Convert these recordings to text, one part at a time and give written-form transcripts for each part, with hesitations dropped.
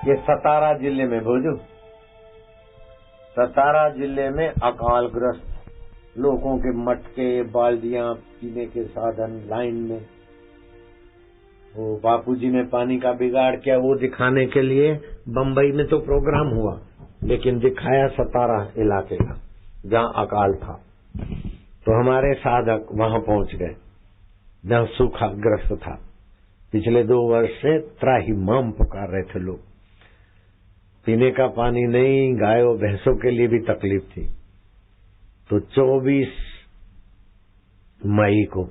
ये सतारा जिले में भोजू, सतारा जिले में अकालग्रस्त लोगों के मटके, बाल्दियां, पीने के साधन लाइन में। वो बापूजी ने पानी का बिगाड़ किया, वो दिखाने के लिए बम्बई में तो प्रोग्राम हुआ, लेकिन दिखाया सतारा इलाके का जहाँ अकाल था। तो हमारे साधक वहां पहुंच गए जहाँ सूखाग्रस्त था। पिछले 2 वर्ष से त्राहिमाम पुकार रहे थे लोग, पीने का पानी नहीं, गायों भैंसों के लिए भी तकलीफ थी। तो 24 मई को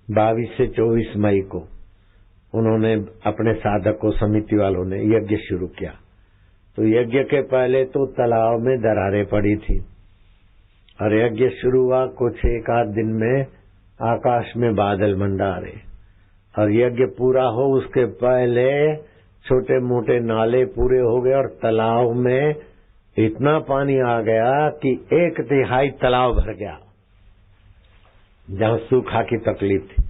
22 से 24 मई को उन्होंने अपने साधक को, समिति वालों ने यज्ञ शुरू किया। तो यज्ञ के पहले तो तालाब में दरारें पड़ी थी और यज्ञ शुरू हुआ कुछ 1 आध दिन में आकाश में बादल मंडारे, और यज्ञ पूरा हो उसके पहले छोटे मोटे नाले पूरे हो गए और तालाब में इतना पानी आ गया कि 1/3 तालाब भर गया जहां सूखा की तकलीफ थी।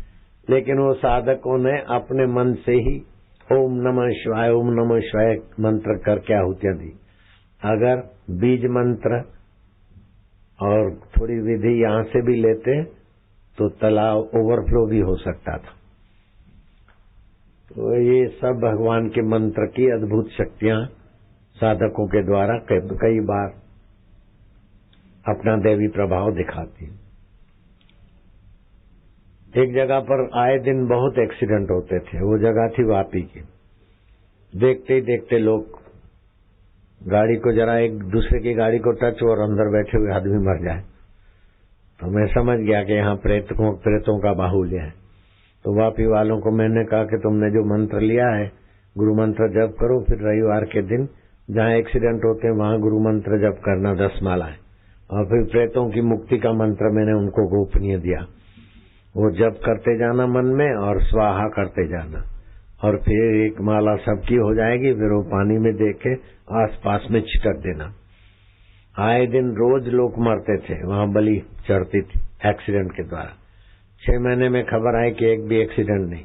लेकिन वो साधकों ने अपने मन से ही ओम नमः शिवाय, ओम नमः शिवाय मंत्र करके आहुतियां दी। अगर बीज मंत्र और थोड़ी विधि यहां से भी लेते तो तालाब ओवरफ्लो भी हो सकता था। तो ये सब भगवान के मंत्र की अद्भुत शक्तियां साधकों के द्वारा कई बार अपना दैवी प्रभाव दिखाती। एक जगह पर आए दिन बहुत एक्सीडेंट होते थे, वो जगह थी वापी की। देखते ही देखते लोग गाड़ी को जरा एक दूसरे की गाड़ी को टच और अंदर बैठे हुए आदमी मर जाए, तो मैं समझ गया कि यहाँ प्रेतों का बाहुल्य है। तो वापी वालों को मैंने कहा कि तुमने जो मंत्र लिया है गुरु मंत्र जप करो, फिर रविवार के दिन जहाँ एक्सीडेंट होते हैं वहां गुरु मंत्र जप करना 10 माला है, और फिर प्रेतों की मुक्ति का मंत्र मैंने उनको गोपनीय दिया। वो जप करते जाना मन में और स्वाहा करते जाना, और फिर 1 माला सबकी हो जाएगी। फिर वो पानी में देके आसपास में छिटक देना। आए दिन रोज लोग मरते थे, वहां बलि चढ़ती थी एक्सीडेंट के द्वारा। 6 महीने में खबर आई कि एक भी एक्सीडेंट नहीं,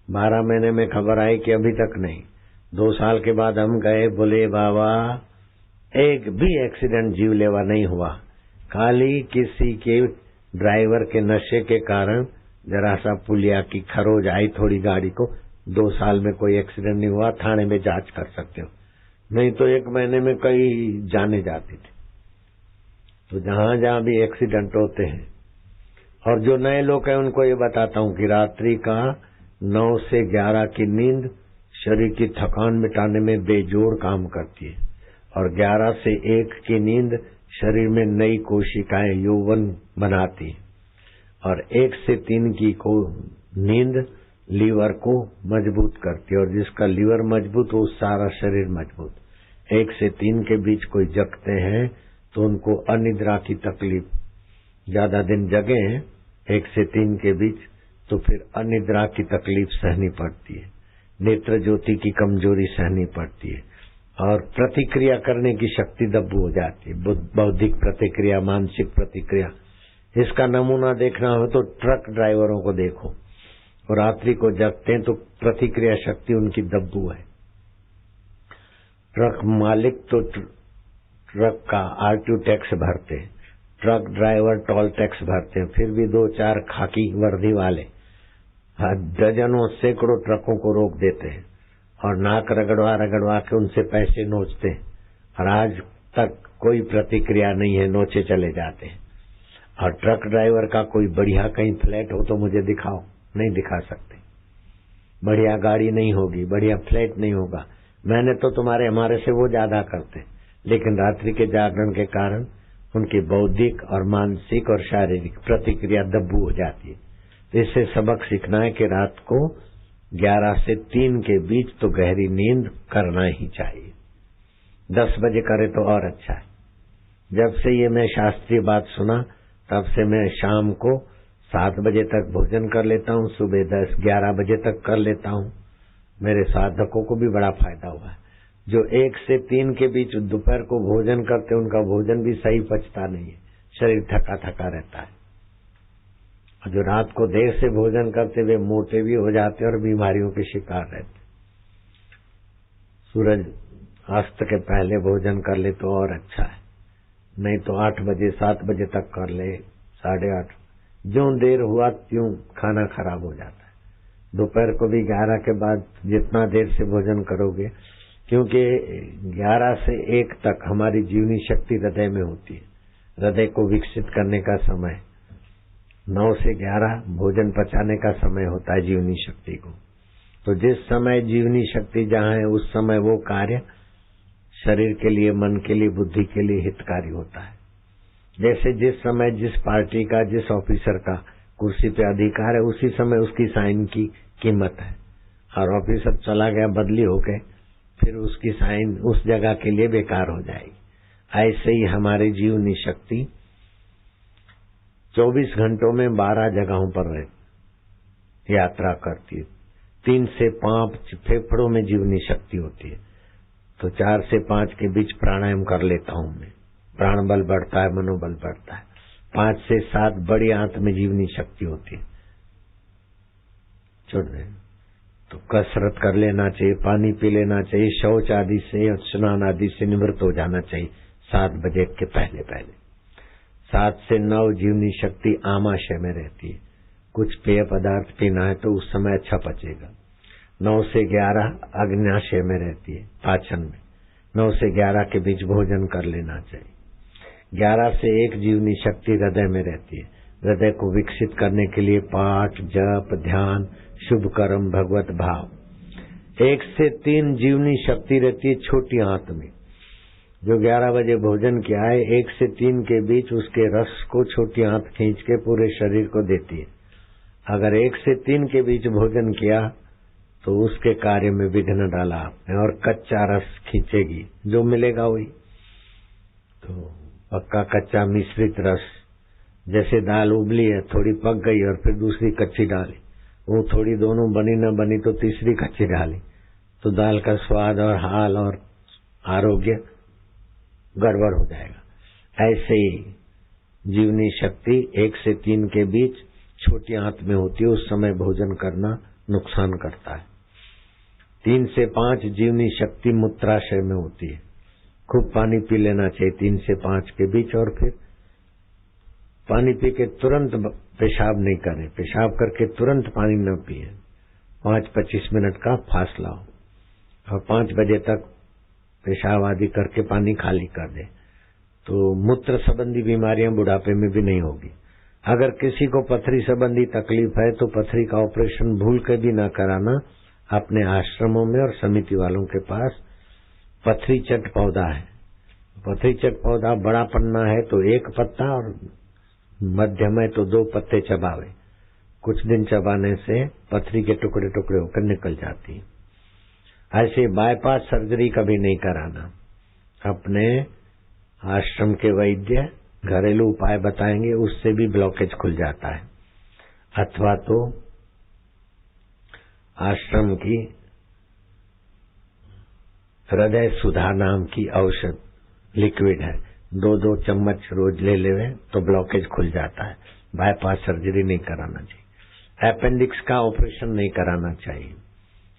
12 महीने में खबर आई कि अभी तक नहीं। 2 साल के बाद हम गए, बोले बाबा एक भी एक्सीडेंट जीवलेवा नहीं हुआ, खाली किसी के ड्राइवर के नशे के कारण जरा सा पुलिया की खरोज आई थोड़ी गाड़ी को। 2 साल में कोई एक्सीडेंट नहीं हुआ, थाने में जांच कर सकते हो, नहीं तो 1 महीने में कई जाने जाती थी। तो जहां जहां भी एक्सीडेंट होते हैं, और जो नए लोग हैं उनको ये बताता हूं कि रात्रि का 9 से 11 की नींद शरीर की थकान मिटाने में बेजोड़ काम करती है, और 11 से 1 की नींद शरीर में नई कोशिकाएं यौवन बनाती है, और 1 से 3 की को नींद लीवर को मजबूत करती है, और जिसका लीवर मजबूत हो सारा शरीर मजबूत। 1 से 3 के बीच कोई जगते हैं तो उनको अनिद्रा की तकलीफ, ज्यादा दिन जगे हैं 1 से 3 के बीच तो फिर अनिद्रा की तकलीफ सहनी पड़ती है, नेत्र ज्योति की कमजोरी सहनी पड़ती है, और प्रतिक्रिया करने की शक्ति दब्बू हो जाती है, बौद्धिक प्रतिक्रिया, मानसिक प्रतिक्रिया। इसका नमूना देखना हो तो ट्रक ड्राइवरों को देखो, और रात्रि को जगते हैं तो प्रतिक्रिया शक्ति उनकी दब्बू है। ट्रक मालिक तो ट्रक का आरटीओ टैक्स भरते हैं, ट्रक ड्राइवर टोल टैक्स भरते हैं, फिर भी 2-4 खाकी वर्दी वाले दर्जनों सैकड़ों ट्रकों को रोक देते हैं और नाक रगड़वा के उनसे पैसे नोचते हैं, और आज तक कोई प्रतिक्रिया नहीं है, नोचे चले जाते हैं। और ट्रक ड्राइवर का कोई बढ़िया कहीं फ्लैट हो तो मुझे दिखाओ, नहीं दिखा सकते। बढ़िया गाड़ी नहीं होगी, बढ़िया फ्लैट नहीं होगा, मैंने तो हमारे से वो ज्यादा करते, लेकिन रात्रि के जागरण के कारण उनकी बौद्धिक और मानसिक और शारीरिक प्रतिक्रिया दब्बू हो जाती है। तो इससे सबक सीखना है कि रात को 11 से 3 के बीच तो गहरी नींद करना ही चाहिए। 10 बजे करे तो और अच्छा है। जब से ये मैं शास्त्रीय बात सुना तब से मैं शाम को 7 बजे तक भोजन कर लेता हूँ, सुबह 10-11 बजे तक कर लेता हूँ। मेरे साधकों को भी बड़ा फायदा हुआ है। जो 1 से 3 के बीच दोपहर को भोजन करते उनका भोजन भी सही पचता नहीं है, शरीर थका थका रहता है। और जो रात को देर से भोजन करते वे मोटे भी हो जाते और बीमारियों के शिकार रहते। सूरज अस्त के पहले भोजन कर ले तो और अच्छा है, नहीं तो 8 बजे 7 बजे तक कर ले, 8:30। ज्यों देर हुआ त्यों खाना खराब हो जाता है। दोपहर को भी 11 के बाद जितना देर से भोजन करोगे, क्योंकि 11 से 1 तक हमारी जीवनी शक्ति हृदय में होती है, हृदय को विकसित करने का समय। 9 से 11 भोजन पचाने का समय होता है जीवनी शक्ति को। तो जिस समय जीवनी शक्ति जहाँ है उस समय वो कार्य शरीर के लिए, मन के लिए, बुद्धि के लिए हितकारी होता है। जैसे जिस समय जिस पार्टी का, जिस ऑफिसर का कुर्सी पे अधिकार है, उसी समय उसकी साइन की कीमत है। और ऑफिसर चला गया, बदली हो गए, फिर उसकी साइन उस जगह के लिए बेकार हो जाएगी। ऐसे ही हमारी जीवनी शक्ति 24 घंटों में 12 जगहों पर यात्रा करती है। 3 से 5 फेफड़ों में जीवनी शक्ति होती है, तो 4 से 5 के बीच प्राणायाम कर लेता हूं मैं, प्राण बल बढ़ता है, मनोबल बढ़ता है। 5 से 7 बड़ी आंत में जीवनी शक्ति होती है, तो कसरत कर लेना चाहिए, पानी पी लेना चाहिए, शौच आदि से, स्नान आदि से निवृत्त हो जाना चाहिए 7 बजे के पहले पहले। 7 से 9 जीवनी शक्ति आमाशय में रहती है, कुछ पेय पदार्थ पीना है तो उस समय अच्छा पचेगा। 9 से 11 अग्न्याशय में रहती है, पाचन में। 9 से 11 के बीच भोजन कर लेना चाहिए। 11 से 1 जीवनी शक्ति हृदय में रहती है, हृदय को विकसित करने के लिए पाठ, जप, ध्यान, शुभ कर्म, भगवत भाव। 1 से 3 जीवनी शक्ति रहती है छोटी आंत में। जो 11 बजे भोजन किया है, 1 से 3 के बीच उसके रस को छोटी आंत खींच के पूरे शरीर को देती है। अगर 1 से 3 के बीच भोजन किया तो उसके कार्य में विघ्न डाला आपने, और कच्चा रस खींचेगी, जो मिलेगा वही। तो पक्का कच्चा मिश्रित रस, जैसे दाल उबली है, थोड़ी पक गई और फिर दूसरी कच्ची डाली, वो थोड़ी दोनों बनी न बनी तो तीसरी कच्ची डाली, तो दाल का स्वाद और हाल और आरोग्य गड़बड़ हो जाएगा। ऐसे ही जीवनी शक्ति 1 से 3 के बीच छोटी आंत में होती है, उस समय भोजन करना नुकसान करता है। 3 से 5 जीवनी शक्ति मूत्राशय में होती है, खूब पानी पी लेना चाहिए 3 से 5 के बीच। और फिर पानी पी के तुरंत पेशाब नहीं करें, पेशाब करके तुरंत पानी न पिए, 5-25 मिनट का फासला हो, और 5 बजे तक पेशाब आदि करके पानी खाली कर दे, तो मूत्र संबंधी बीमारियां बुढ़ापे में भी नहीं होगी। अगर किसी को पथरी संबंधी तकलीफ है तो पथरी का ऑपरेशन भूल के भी न कराना। अपने आश्रमों में और समिति वालों के पास पथरी चट पौधा है, पथरी चट पौधा बड़ा पन्ना है तो 1 पत्ता, और मध्यम है तो 2 पत्ते चबावे। कुछ दिन चबाने से पथरी के टुकड़े टुकड़े होकर निकल जाती है। ऐसे बाईपास सर्जरी कभी नहीं कराना। अपने आश्रम के वैद्य घरेलू उपाय बताएंगे, उससे भी ब्लॉकेज खुल जाता है। अथवा तो आश्रम की हृदय सुधा नाम की औषध लिक्विड है, 2-2 चम्मच रोज ले लेवे तो ब्लॉकेज खुल जाता है। बाईपास सर्जरी नहीं कराना चाहिए। अपेंडिक्स का ऑपरेशन नहीं कराना चाहिए।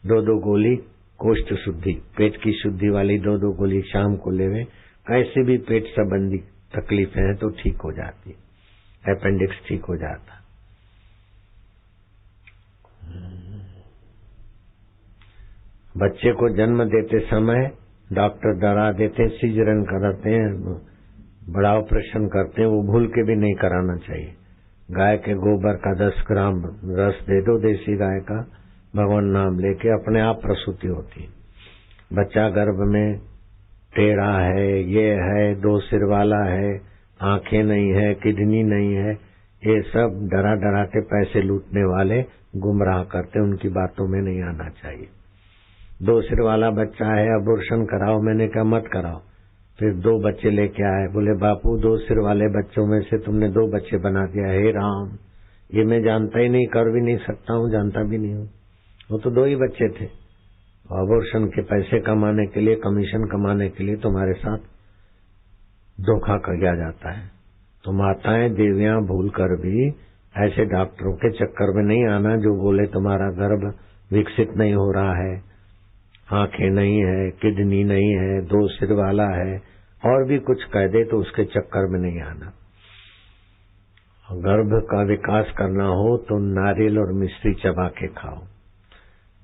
2-2 गोली कोष्ठ शुद्धि, पेट की शुद्धि वाली 2-2 गोली शाम को लेवे। कैसे भी पेट संबंधी तकलीफें हैं तो ठीक हो जाती, अपेंडिक्स ठीक हो जाता। बच्चे को जन्म देते समय डॉक्टर डरा देते हैं, सीजरन कराते हैं, बड़ा ऑपरेशन करते हैं, वो भूल के भी नहीं कराना चाहिए। गाय के गोबर का 10 ग्राम रस दे दो देसी गाय का, भगवान नाम लेके अपने आप प्रसूति होती है। बच्चा गर्भ में टेढ़ा है, ये है, 2 सिर वाला है, आंखें नहीं है, किडनी नहीं है, ये सब डरा डरा के पैसे लूटने वाले गुमराह करते, उनकी बातों में नहीं आना चाहिए। 2 सिर वाला बच्चा है, अबॉर्शन कराओ, मैंने कहा मत कराओ। फिर 2 बच्चे लेके आए, बोले बापू 2 सिर वाले बच्चों में से तुमने 2 बच्चे बना दिया। हे राम, ये मैं जानता ही नहीं, कर भी नहीं सकता हूँ, जानता भी नहीं हूँ। वो तो 2 ही बच्चे थे। अबॉर्शन के पैसे कमाने के लिए, कमीशन कमाने के लिए तुम्हारे साथ धोखा किया जाता है। तो माताएं देवियां भूल कर भी ऐसे डॉक्टरों के चक्कर में नहीं आना जो बोले तुम्हारा गर्भ विकसित नहीं हो रहा है, आंखें नहीं है, किडनी नहीं है, 2 सिर वाला है, और भी कुछ कह दे तो उसके चक्कर में नहीं आना। गर्भ का विकास करना हो तो नारियल और मिश्री चबा के खाओ।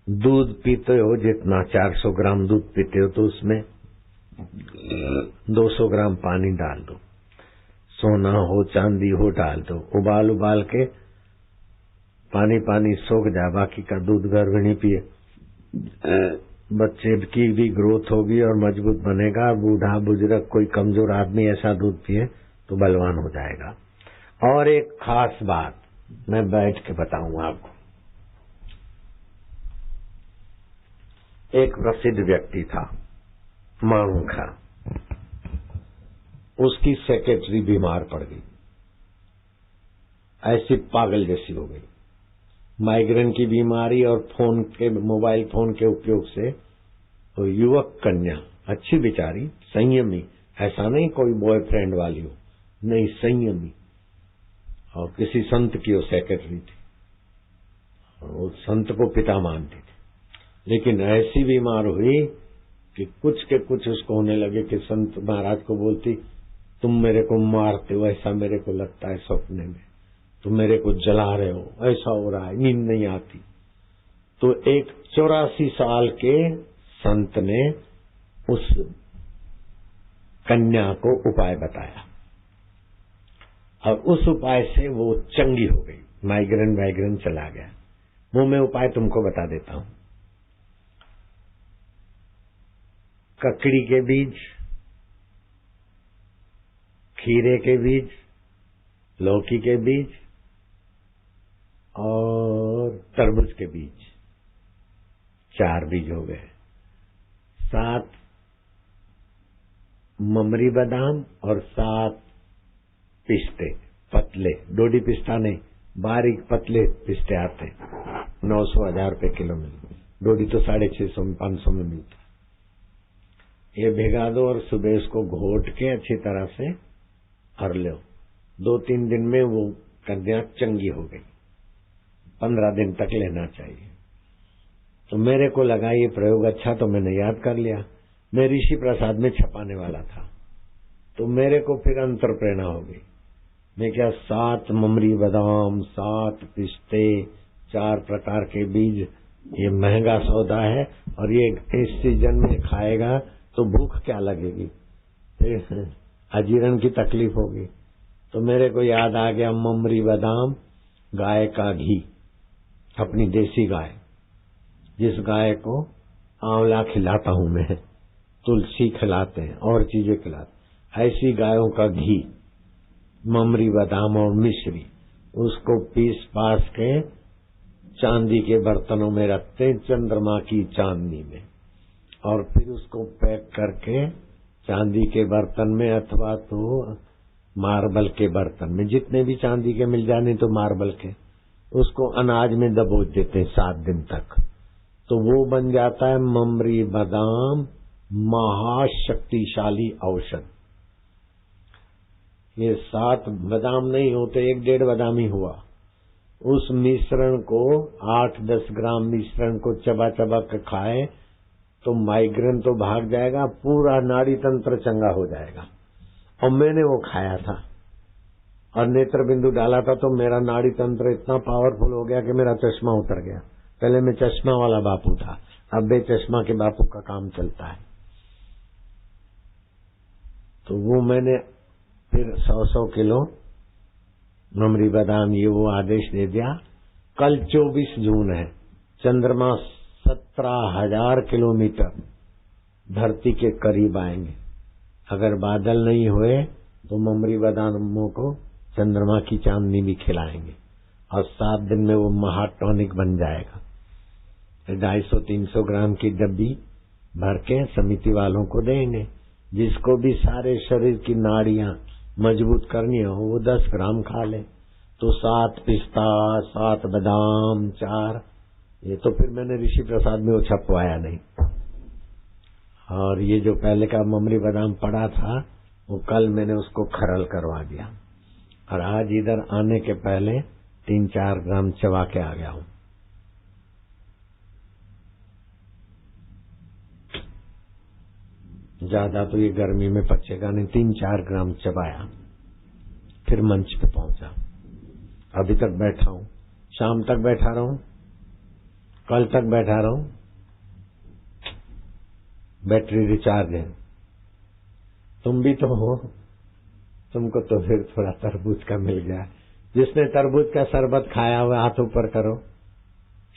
दूध पीते हो जितना 400 ग्राम दूध पीते हो तो उसमें 200 ग्राम पानी डाल दो। सोना हो चांदी हो डाल दो, उबाल उबाल के पानी पानी सोख जा, बाकी का दूध गर्भिणी पिए। बच्चे की भी ग्रोथ होगी और मजबूत बनेगा। बूढ़ा बुजुर्ग कोई कमजोर आदमी ऐसा दूध पिए तो बलवान हो जाएगा। और एक खास बात मैं बैठ के बताऊंगा आपको। एक प्रसिद्ध व्यक्ति था, मांखा, उसकी सेक्रेटरी बीमार पड़ गई, ऐसी पागल जैसी हो गई। माइग्रेन की बीमारी और मोबाइल फोन के उपयोग से तो युवक कन्या अच्छी बेचारी, संयमी, ऐसा नहीं कोई बॉयफ्रेंड वाली हो, नहीं, संयमी, और किसी संत की वो सेक्रेटरी थी, और वो संत को पिता मानती थी। लेकिन ऐसी बीमार हुई कि कुछ के कुछ उसको होने लगे कि संत महाराज को बोलती, तुम मेरे को मारते हो, ऐसा मेरे को लगता है सपने में, तुम मेरे को जला रहे हो, ऐसा हो रहा है, नींद नहीं आती। तो एक 84 साल के संत ने उस कन्या को उपाय बताया, और उस उपाय से वो चंगी हो गई, माइग्रेन चला गया। वो मैं उपाय तुमको बता देता हूं। ककड़ी के बीज, खीरे के बीज, लौकी के बीज और तरबूज के बीज, 4 बीज हो गए। 7 ममरी बादाम और 7 पिस्ते, पतले, डोडी पिस्ता नहीं, बारीक पतले पिस्ते आते, 900-1000 रुपए किलो मिलते। डोडी तो 650-500 में मिलता। ये भिगा दो और सुबह इसको घोट के अच्छी तरह से हर लो। 2-3 दिन में वो कन्या चंगी हो गई। 15 दिन तक लेना चाहिए। तो मेरे को लगा ये प्रयोग अच्छा, तो मैंने याद कर लिया। मैं ऋषि प्रसाद में छपाने वाला था, तो मेरे को फिर अंतर प्रेरणा हो गई। मैं क्या 7 ममरी बादाम, 7 पिस्ते, 4 प्रकार के बीज, ये महंगा सौदा है, और ये इस सीजन में खाएगा तो भूख क्या लगेगी, फिर अजीर्ण की तकलीफ होगी। तो मेरे को याद आ गया, ममरी बादाम, गाय का घी, अपनी देसी गाय, जिस गाय को आंवला खिलाता हूं मैं, तुलसी खिलाते हैं और चीजें खिलाते, ऐसी गायों का घी, ममरी बादाम और मिश्री, उसको पीस पास के चांदी के बर्तनों में रखते, चंद्रमा की चांदनी में, और फिर उसको पैक करके चांदी के बर्तन में अथवा तो मार्बल के बर्तन में, जितने भी चांदी के मिल जाए, नहीं तो मार्बल के, उसको अनाज में दबोच देते हैं 7 दिन तक। तो वो बन जाता है ममरी बादाम महाशक्तिशाली औषध। ये 7 बादाम नहीं होते, 1-1.5 बादाम ही हुआ। उस मिश्रण को 8-10 ग्राम मिश्रण को चबा चबा के खाए तो माइग्रेन तो भाग जाएगा, पूरा नाड़ी तंत्र चंगा हो जाएगा। और मैंने वो खाया था और नेत्र बिंदु डाला था, तो मेरा नाड़ी तंत्र इतना पावरफुल हो गया कि मेरा चश्मा उतर गया। पहले मैं चश्मा वाला बापू था, अब बेचश्मा के बापू का काम चलता है। तो वो मैंने फिर 100 किलो ममरी बादाम, ये वो आदेश दे दिया। कल 24 जून है, चंद्रमा 17,000 किलोमीटर धरती के करीब आएंगे। अगर बादल नहीं हुए तो ममरी बादामों को चंद्रमा की चांदनी भी खिलाएंगे, और 7 दिन में वो महाटॉनिक बन जाएगा। 250-300 ग्राम की डब्बी भर के समिति वालों को देंगे। जिसको भी सारे शरीर की नाड़ियां मजबूत करनी हो वो 10 ग्राम खा ले। तो 7 पिस्ता, 7 बादाम, 4, ये तो फिर मैंने ऋषि प्रसाद में वो छपवाया नहीं। और ये जो पहले का ममरी बादाम पड़ा था, वो कल मैंने उसको खरल करवा दिया, और आज इधर आने के पहले 3-4 ग्राम चबा के आ गया हूं। ज्यादा तो ये गर्मी में पचेगा नहीं, 3-4 ग्राम चबाया, फिर मंच पे पहुंचा। अभी तक बैठा हूं, शाम तक बैठा रहूं, कल तक बैठा रहूं, बैटरी रिचार्ज है। तुम भी तो हो, तुमको तो फिर थोड़ा तरबूज का मिल गया। जिसने तरबूज का शरबत खाया हुआ हाथ ऊपर करो।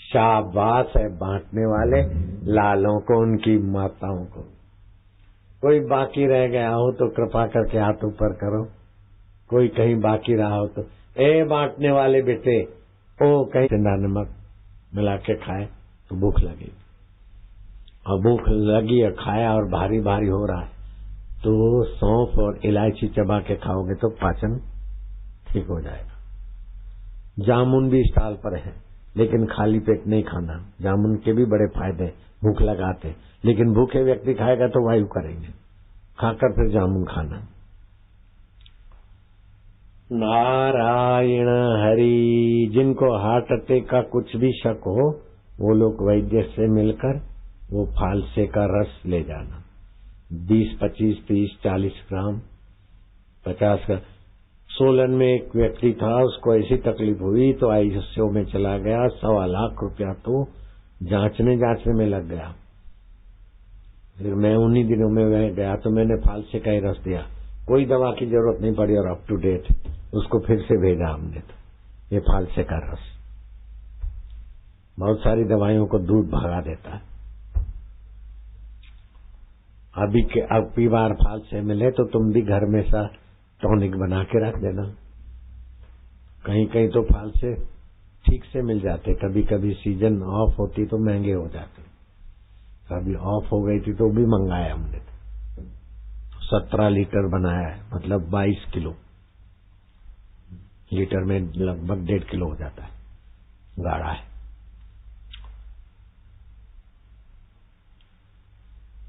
शाबाश है बांटने वाले लालों को, उनकी माताओं को। कोई बाकी रह गया हो तो कृपा करके हाथ ऊपर करो। कोई कहीं बाकी रहा हो तो ए बांटने वाले बेटे, ओ कहीं ठंडा नमक मिला के खाए तो भूख लगी, और भूख लगी और खाया और भारी भारी हो रहा है तो सौंफ और इलायची चबा के खाओगे तो पाचन ठीक हो जाएगा। जामुन भी स्टॉल पर है, लेकिन खाली पेट नहीं खाना। जामुन के भी बड़े फायदे, भूख लगाते, लेकिन भूखे व्यक्ति खाएगा तो वायु करेंगे, खाकर फिर जामुन खाना। नारायण हरि। जिनको हार्ट अटैक का कुछ भी शक हो वो लोग वैद्य से मिलकर वो फालसे का रस ले जाना। 20, 25, 30, 40 ग्राम, 50 ग्राम। सोलन में एक व्यक्ति था, उसको ऐसी तकलीफ हुई तो आईसीयू में चला गया। 1.25 लाख रुपया तो जांचने में लग गया। फिर मैं उन्हीं दिनों में वह गया तो मैंने फालसे का ही रस दिया, कोई दवा की जरूरत नहीं पड़ी और अप टू डेट। उसको फिर से भेजा हमने, तो ये फालसे का रस बहुत सारी दवाइयों को दूर भगा देता है। अब की बार फालसे मिले तो तुम भी घर में सा टॉनिक बना के रख देना। कहीं कहीं तो फालसे ठीक से मिल जाते, कभी कभी सीजन ऑफ होती तो महंगे हो जाते। कभी ऑफ हो गई थी तो भी मंगाया हमने। 17 लीटर बनाया है, मतलब 22 किलो। लीटर में लगभग 1.5 किलो हो जाता है, गाढ़ा है।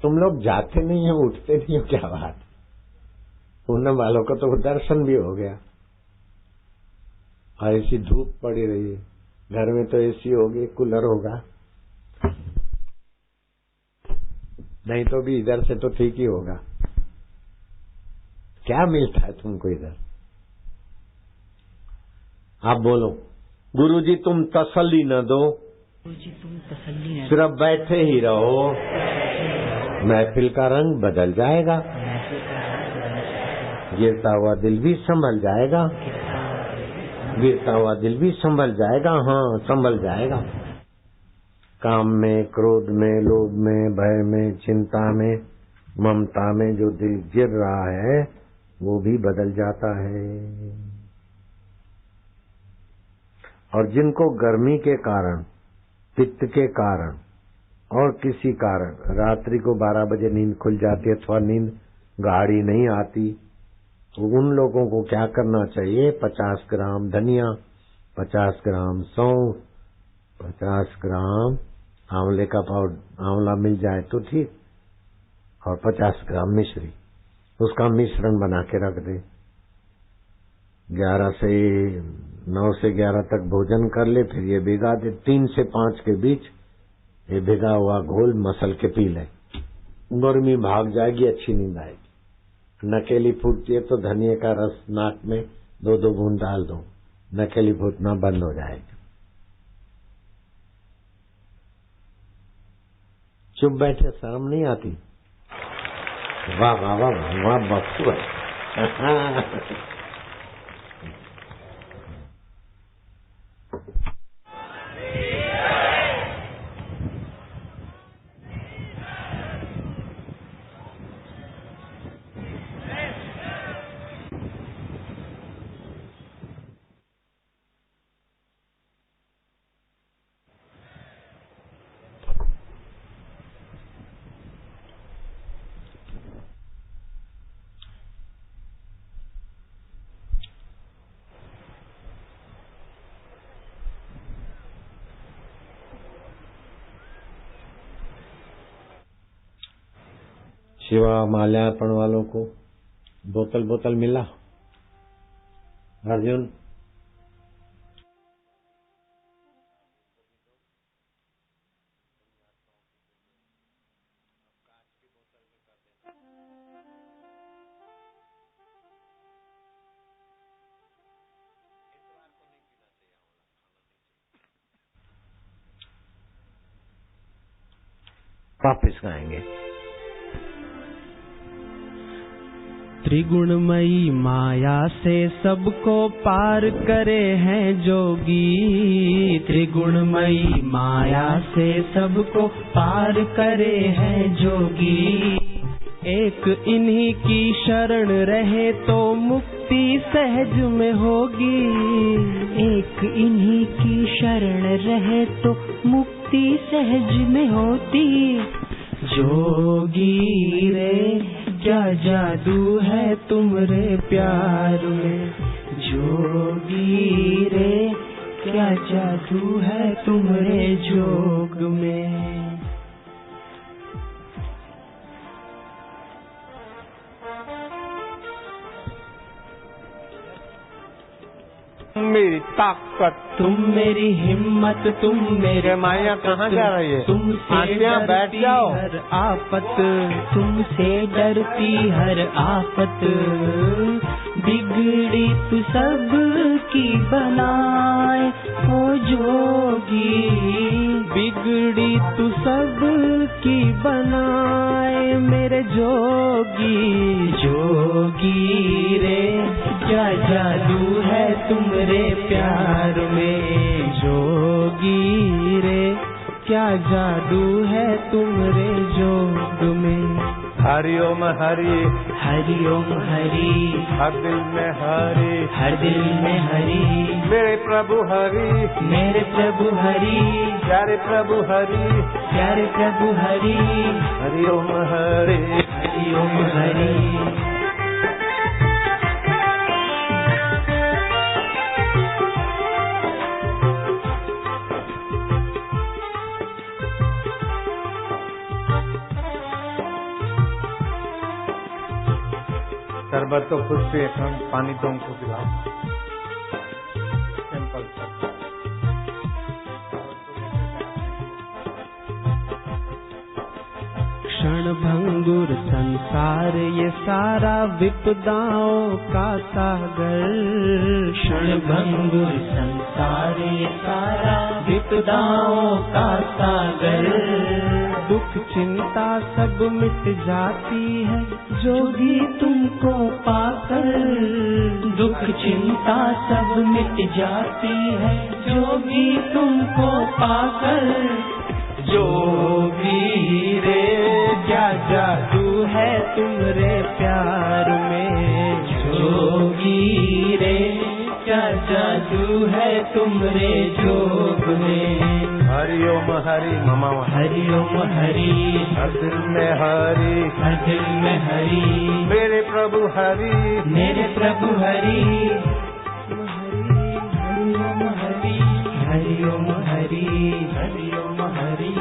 तुम लोग जाते नहीं हो, उठते नहीं हो, क्या बात? पूनम वालों को तो दर्शन भी हो गया। और ऐसी धूप पड़ी रही है, घर में तो एसी होगी, कूलर होगा, नहीं तो भी इधर से तो ठीक ही होगा। क्या मिलता है तुमको इधर? आप बोलो, गुरुजी तुम तसल्ली न दो, गुरुजी तुम तसल्ली न दो, सिर्फ बैठे ही रहो, महफिल का रंग बदल जाएगा, गिरता हुआ दिल भी संभल जाएगा, गिरता हुआ दिल भी संभल जाएगा। हाँ, संभल जाएगा। काम में, क्रोध में, लोभ में, भय में, चिंता में, ममता में जो दिल गिर रहा है वो भी बदल जाता है। और जिनको गर्मी के कारण, पित्त के कारण और किसी कारण रात्रि को 12 बजे नींद खुल जाती है अथवा नींद गाढ़ी नहीं आती, तो उन लोगों को क्या करना चाहिए? 50 ग्राम धनिया, 50 ग्राम सौंफ, 50 ग्राम आंवले का पाउडर, आंवला मिल जाए तो ठीक, और 50 ग्राम मिश्री, उसका मिश्रण बना के रख दे। 9 से 11 तक भोजन कर ले, फिर ये भिगा दे। 3 से 5 के बीच ये भिगा हुआ घोल मसल के पी ले, गर्मी भाग जाएगी, अच्छी नींद आएगी। नकेली फूटती है तो धनिया का रस नाक में 2-2 बूंद डाल दो, नकेली फूटना बंद हो जाएगी। चुप बैठे, शर्म नहीं आती? वाह वाह वाह वाह, बख्शू है। शिवा माल्यार्पण वालों को बोतल मिला? अर्जुन, वापिस गाएंगे। त्रिगुणमयी माया से सबको पार करे हैं जोगी, त्रिगुणमयी माया से सबको पार करे हैं जोगी। एक इन्हीं की शरण रहे तो मुक्ति सहज में होगी, एक इन्हीं की शरण रहे तो मुक्ति सहज में होती। जोगी रे क्या जादू है तुमरे प्यार में, जोगी रे क्या जादू है तुमरे जोग में। मेरी ताकत तुम मेरी हिम्मत, तुम मेरे माया कहाँ जा रही है? तुमसे बैठ जाओ। हर आफत, तुमसे डरती हर आफत। बिगड़ी तू सब की बनाए ओ जोगी, बिगड़ी तू सब की बनाए मेरे जोगी। जोगी रे क्या जादू है तुमरे प्यार में, जोगी रे क्या जादू है तुमरे जोग में। हरि ओम हरि, हरि ओम हरि, हर दिल में हरि, हर दिल में हरि। मेरे प्रभु हरि, मेरे प्रभु हरि, प्यारे प्रभु हरि, प्यारे प्रभु हरि। हरि ओम हरि, हरि ओम हरि। शरबत तो खुद से, हम पानी तो हमको पिलाओ। सिंपल क्षण भंगुर संसार ये सारा विपदाओं का सागर, क्षण भंगुर संसार ये सारा विपदाओं का सागर। दुख चिंता सब मिट जाती है जोगी तुमको पाकर, दुख चिंता सब मिट जाती है जोगी तुमको पाकर। जोगी रे क्या जादू है तुमरे प्यार में, जोगी रे क्या जादू है तुमरे जोग में। हरि ओम हरि ममा, हरि ओम हरि, हर दिल में हरि, हर दिल में हरि। मेरे प्रभु हरि, मेरे प्रभु हरि, हरि ओम हरि, हरि ओम हरि, हरि ओम हरि।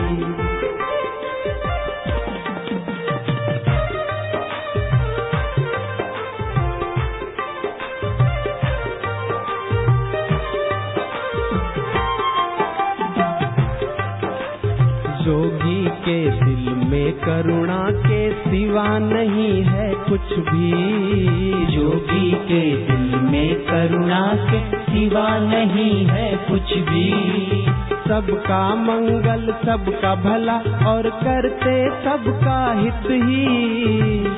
जोगी के दिल में करुणा के सिवा नहीं है कुछ भी, जोगी के दिल में करुणा के सिवा नहीं है कुछ भी। सबका मंगल सबका भला और करते सबका हित ही,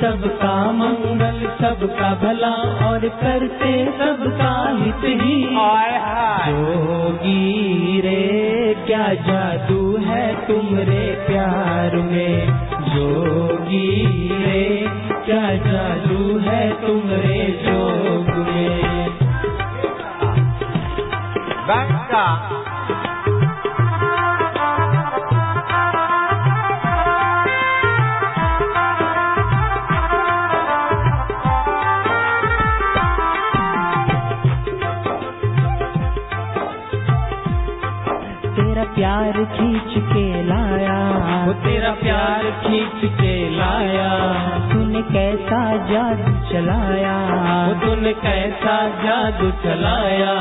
सबका मंगल सबका भला और करते सबका हित ही। जोगी रे क्या जादू है तुमरे प्यार में, जोगी रे क्या जादू है तुमरे जोग में। गंगा तेरा प्यार खींच के लाया, वो तेरा प्यार खींच के लाया। तूने कैसा जादू चलाया, वो तूने कैसा जादू चलाया।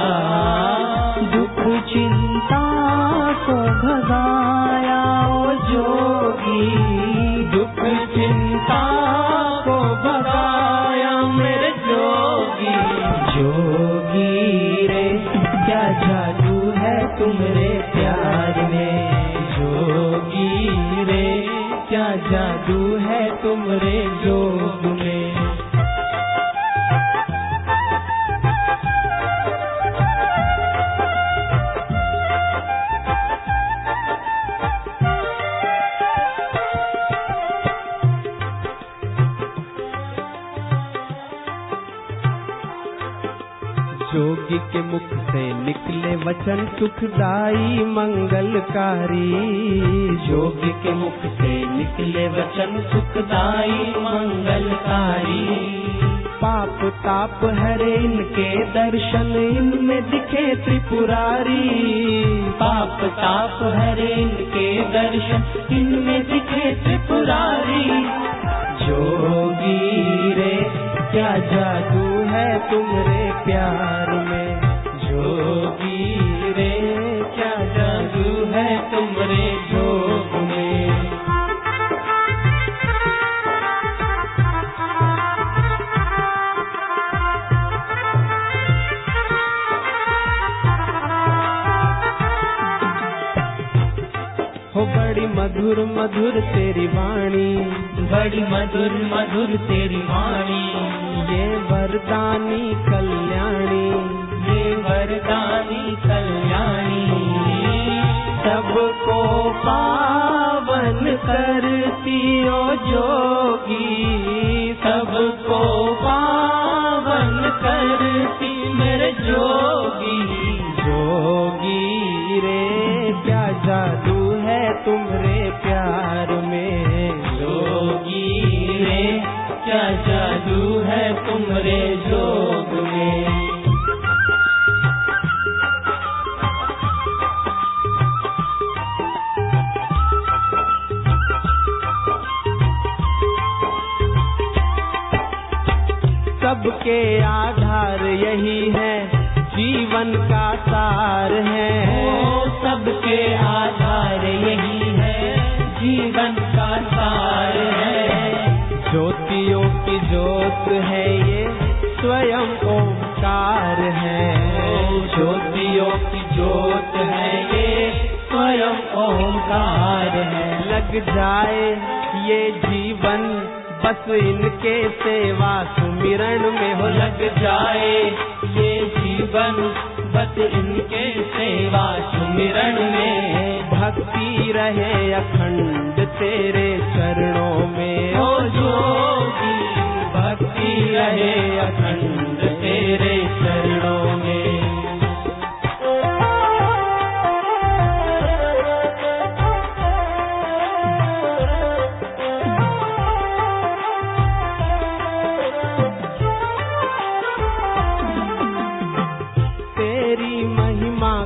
दुख चिंता को भगाया ओ जोगी, दुख चिंता को भगाया मेरे जोगी। जोगी रे क्या जादू है तुमरे प्यार में, जोगी रे क्या जादू है तुमरे जोग में। जोगी के मुख से निकले वचन सुखदाई मंगलकारी। जोगी के मुख से निकले वचन सुखदाई मंगलकारी। पाप ताप हरे इनके दर्शन इनमें दिखे त्रिपुरारी। पाप ताप हरे इनके दर्शन इनमें दिखे त्रिपुरारी। जोगी रे क्या जादू है तुमरे प्यार में। जोगी रे क्या जादू है तुमरे जोग में। हो बड़ी मधुर मधुर तेरी वाणी। बड़ी मधुर मधुर तेरी वाणी। ये वरदानी कल्याणी। ये वरदानी कल्याणी। सबको पावन करती ओ जोगी। सबको पावन करती मेरे जोगी। जोगी रे क्या जादू है तुमरे प्यार में। जोगी रे क्या जादू है तुमरे जोग में। सबके आधार यही है जीवन का सार है। सबके आधार यही है जीवन का सार है। ज्योतियों की ज्योत है ये स्वयं ओंकार है। ज्योतियों की ज्योत है ये स्वयं ओंकार है। लग जाए ये जीवन बस इनके सेवा सुमिरण में हो। लग जाए ये जीवन बस इनके सेवा सुमिरण में। भक्ति रहे अखंड तेरे चरणों में। ओ जोगी भक्ति रहे अखंड तेरे चरणों में।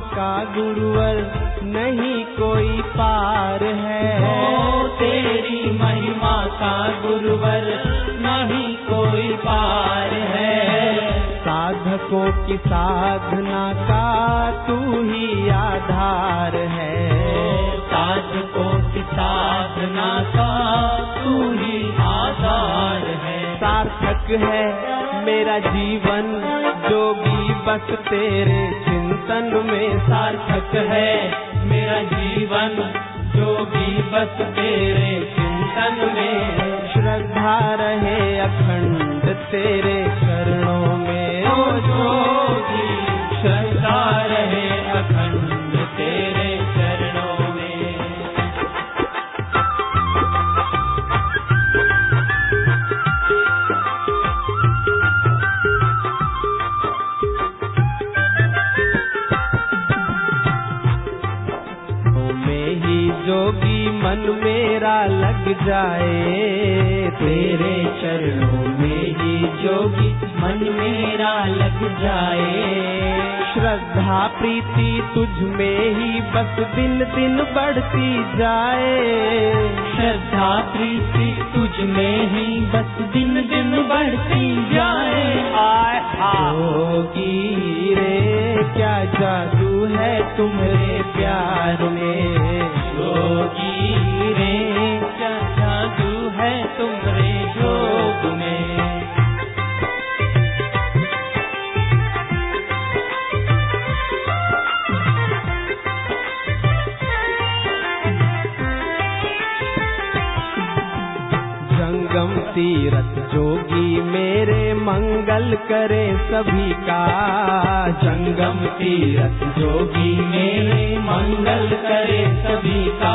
का गुरुवर नहीं कोई पार है। तेरी महिमा का गुरुवर नहीं कोई पार है। साधकों की साधना का तू ही आधार है। साधकों की साधना का तू ही आधार है। सार्थक है मेरा जीवन जोगी बस तेरे चिंतन में। सार्थक है मेरा जीवन जोगी बस तेरे चिंतन में। श्रद्धा रहे अखंड तेरे चरणों में। ओ जोगी श्रद्धा रहे अखंड तेरे चरणों में। जोगी मन मेरा लग जाए तेरे चरणों में ही। जोगी मन मेरा लग जाए। श्रद्धा प्रीति तुझ में ही बस दिन दिन बढ़ती जाए। श्रद्धा प्रीति तुझ में ही बस दिन दिन बढ़ती जाए। जोगी रे क्या जादू है तुम्हारे प्यार में। जोगी रे क्या जादू है तुम्हारे जोग में। जंगम तीरथ जोगी मेरे मंगल करे सभी का। जंगम तीरथ जोगी मेरे मंगल करे सभी का।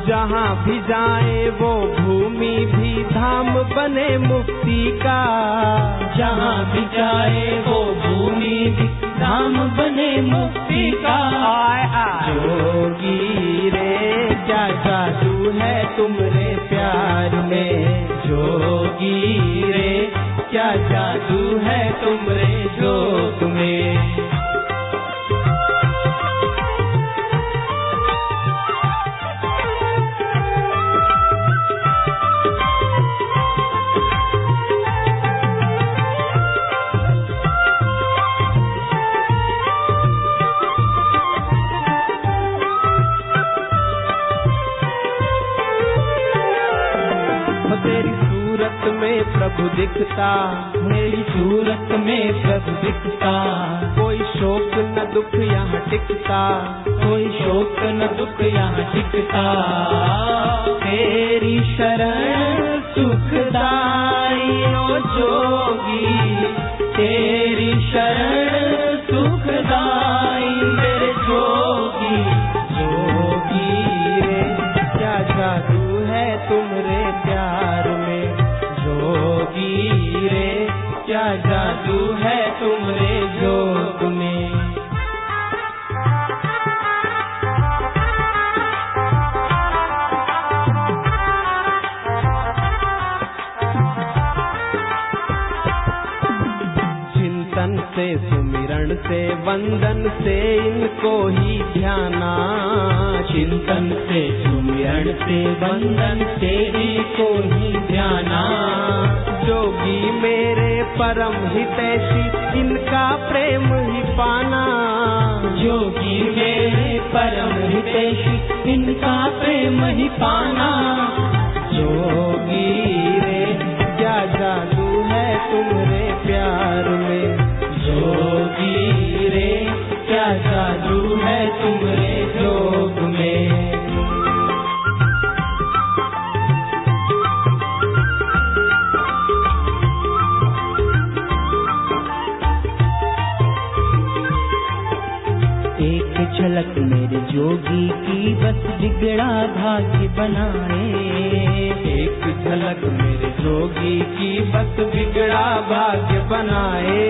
जहाँ भी जाए वो भूमि भी धाम बने मुक्ति का। जहाँ भी जाए वो भूमि भी धाम बने मुक्ति का। जोगी रे क्या जादू है तुमरे प्यार में। जोगी रे क्या जादू है तुमरे जोग में। तेरी सूरत में प्रभु दिखता, मेरी सूरत में प्रभु दिखता। कोई शोक न दुख यहाँ टिकता, कोई शोक न दुख यहाँ टिकता। तेरी शरण सुखदाई ओ जोगी, तेरी शरण सुखदाई मेरे जोगी। जोगी रे क्या जादू है तुमरे प्यार में। जोगी रे क्या जादू है तुमरे जोग में। चिंतन से सुमिरण से वंदन से इनको ही ध्याना। चिंतन से सुमिरण से वंदन से इनको ही ध्याना। जोगी मेरे परम हितैषी इनका प्रेम ही पाना। जोगी मेरे परम हितैषी इनका प्रेम ही पाना। जोगी रे क्या जादू है तुमरे प्यार में। जोगी रे क्या जादू है तुमरे जोग में। एक झलक मेरे जोगी की बस बिगड़ा भाग्य बनाए। एक झलक मेरे जोगी की बस बिगड़ा भाग्य बनाए।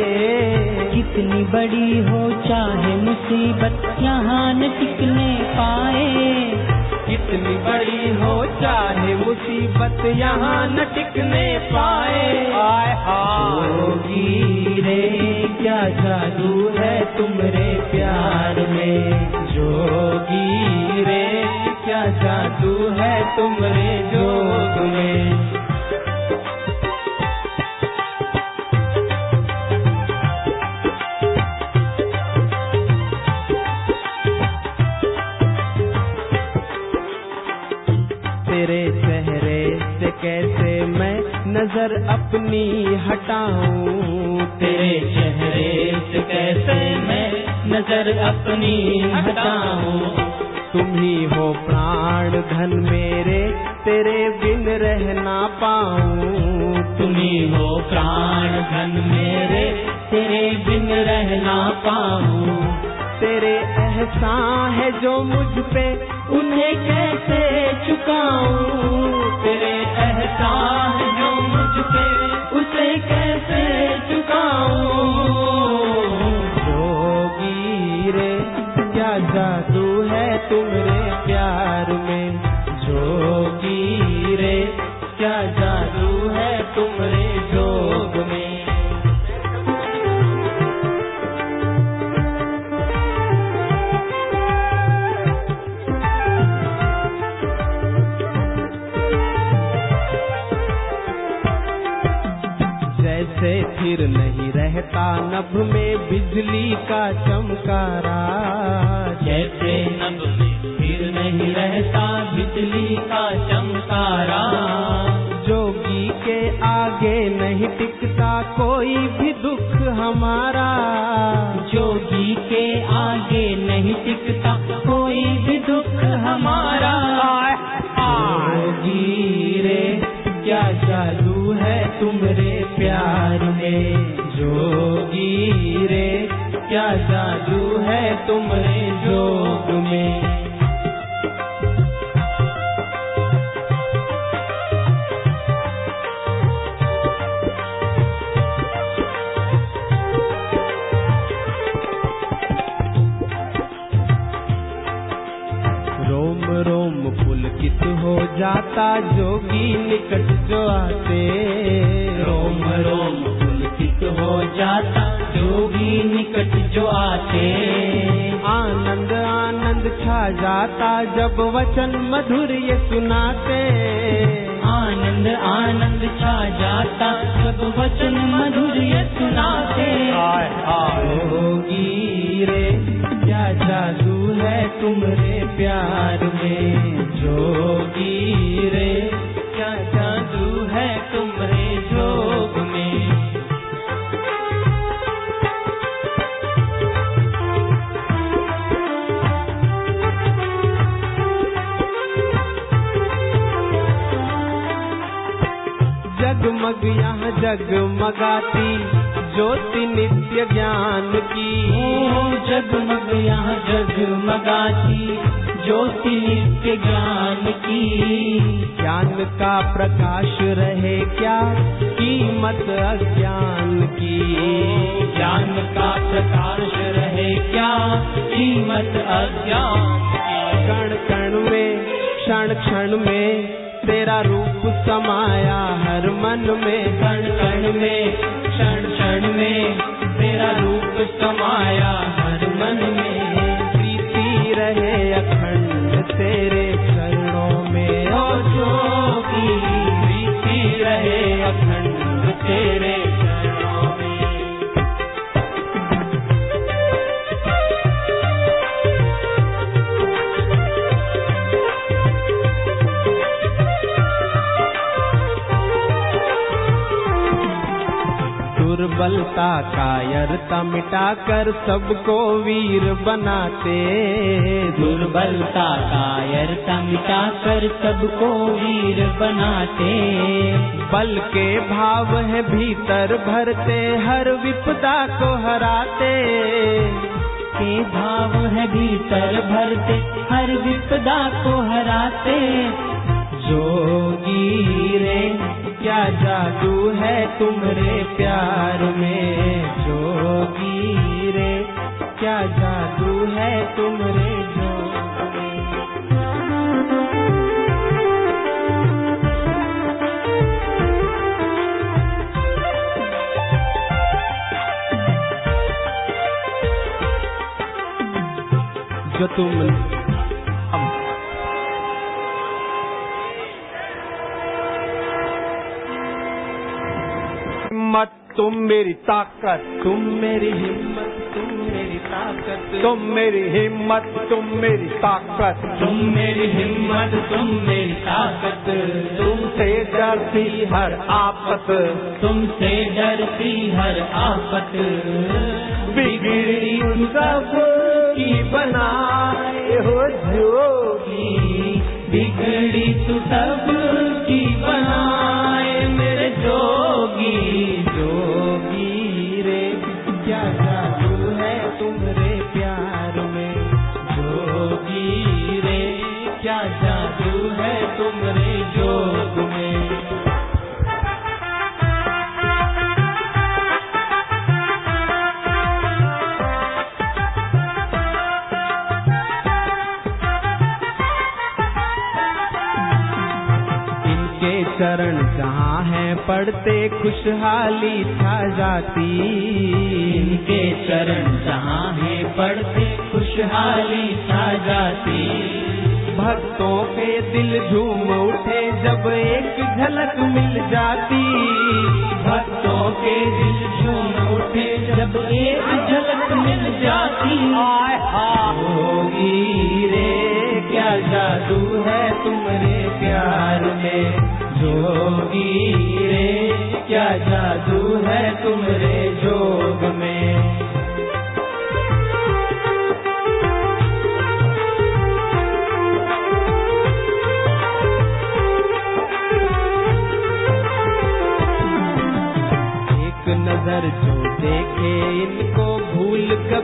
कितनी बड़ी हो चाहे मुसीबत यहाँ न टिकने पाए। कितनी बड़ी हो चाहे मुसीबत यहाँ न टिकने पाए। जोगी रे क्या जादू है तुमरे प्यार में। जोगी रे क्या जादू है तुमरे जोग में। तेरे चेहरे से कैसे मैं नजर अपनी हटाऊं। तेरे चेहरे से कैसे मैं नजर अपनी हटाऊं। तुम ही हो प्राण धन मेरे तेरे बिन रह ना पाऊं। तुम ही हो प्राण धन मेरे तेरे बिन रह ना पाऊं। तेरे एहसान है जो मुझ पे उन्हें कैसे चुकाऊं। तेरे एहसान जो मुझ पे उसे कैसे चुकाऊं। जोगी रे क्या जादू है तुमरे प्यार में। जोगी रे क्या जादू है तुमरे जोग में। जैसे फिर नहीं रहता नभ में बिजली का चमकारा। जैसे नभ में फिर नहीं रहता बिजली का चमकारा। जोगी के आगे नहीं टिकता कोई भी दुख हमारा। जोगी के आगे नहीं टिकता कोई भी दुख हमारा। जोगी रे क्या जादू है तुम्हारे प्यार में जोगी रे, क्या जादू है तुम्हारे जोग में। रोम रोम पुलकित हो जाता जोगी निकट जो आते, रोम रोम पुलकित हो जाता जोगी निकट जो आते। आनंद आनंद छा जाता जब वचन मधुर ये सुनाते, आनंद आनंद छा जाता जब वचन मधुर ये सुनाते। जोगी रे, क्या जादू है तुम्हारे प्यार में जोगी रे, क्या जादू है तुम्हारे जोग में। जगमग यहाँ जगमगाती ज्योति नित्य ज्ञान की, जगमग यहाँ जगमगाती ज्योति नित्य ज्ञान की। ज्ञान का प्रकाश रहे क्या कीमत अज्ञान की, ज्ञान का प्रकाश रहे क्या कीमत अज्ञान की। कण कण में क्षण क्षण में तेरा रूप समाया हर मन में, कण कण में क्षण क्षण में तेरा रूप समाया हर मन में। प्रीति रहे अखंड तेरे चरणों में ओ जोगी, प्रीति रहे अखंड तेरे चरणों में। दुर्बलता कायरता मिटाकर सबको वीर बनाते, दुर्बलता कायरता मिटाकर सबको वीर बनाते। बल के भाव है भीतर भरते हर विपदा को हराते, के भाव है भीतर भरते हर विपदा को हराते। जोगी रे, क्या जादू है तुम्हारे प्यार में जोगी रे, क्या जादू है तुम्हारे जोग में। जो तुम हिम्मत तुम मेरी ताकत, तुम मेरी हिम्मत तुम मेरी ताकत, तुम मेरी हिम्मत तुम मेरी ताकत। तुम मेरी हिम्मत तुम मेरी ताकत। तुमसे डरती हर आफत, तुमसे डरती हर आफत। बिगड़ी उन सब की बनाए हो जोगी, बिगड़ी तू सब की बनाए मेरे जोगी। जोगी रे, क्या जादू है तुम्हारे प्यार में जोगी रे, क्या जादू है तुम्हारे जोग में। चरण जहाँ है पढ़ते खुशहाली छा जाती, इनके चरण जहाँ है पढ़ते खुशहाली छा जाती। भक्तों के दिल झूम उठे जब एक झलक मिल जाती, भक्तों के दिल झूम उठे जब एक झलक मिल जाती। जोगी रे, क्या जादू है तुम्हारे प्यार में जोगी रे, क्या जादू है तुम्हारे जोग में।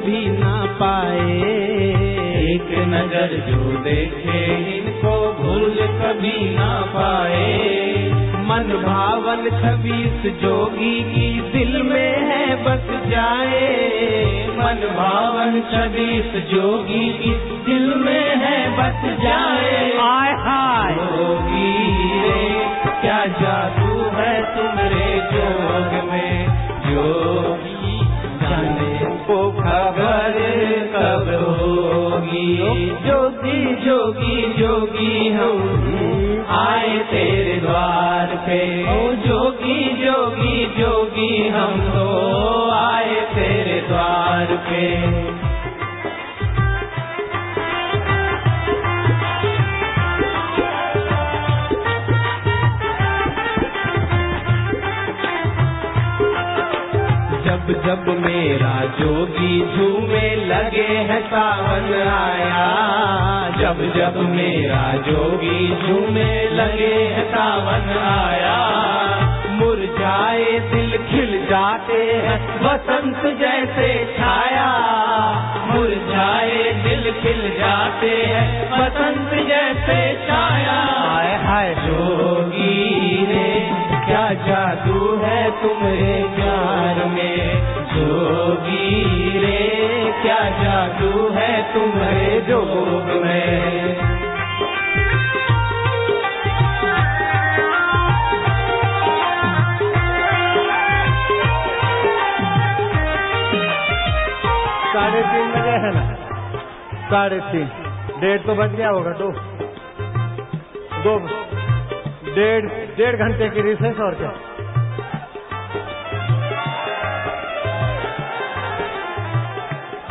कभी ना पाए। एक नजर जो देखे इनको भूल कभी ना पाए। मन भावन छवि इस जोगी की दिल में है बस जाए। मन भावन छवि इस जोगी की दिल में है बस जाए। आय हाय जोगी रे क्या जादू है तुम्हारे जोग में। जोगी जाने को खबर कब होगी। जोगी जोगी जोगी हम आए तेरे द्वार पे। ओ जोगी जोगी जोगी हम तो आए तेरे द्वार पे। जब जब मेरा जोगी झूमे लगे है सावन आया। जब जब मेरा जोगी झूमे लगे है सावन आया। मुरझाए दिल खिल जाते हैं बसंत जैसे छाया। मुरझाए दिल खिल जाते हैं बसंत जैसे छाया। हाय हाय जोगी रे क्या जादू है तुम्हारे प्यार में। जोगी रे क्या जादू है तुम्हारे जोग में। साढ़े 3 बजे है ना? 3:30 1:30 तो बज गया होगा। डेढ़ घंटे की रिसेस और क्या।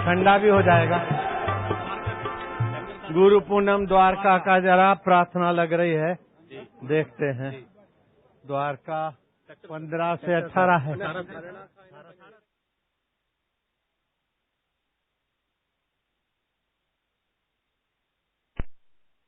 ठंडा भी हो जाएगा। गुरु पूनम द्वारका का जरा प्रार्थना लग रही है, देखते हैं। द्वारका 15 से 18 है।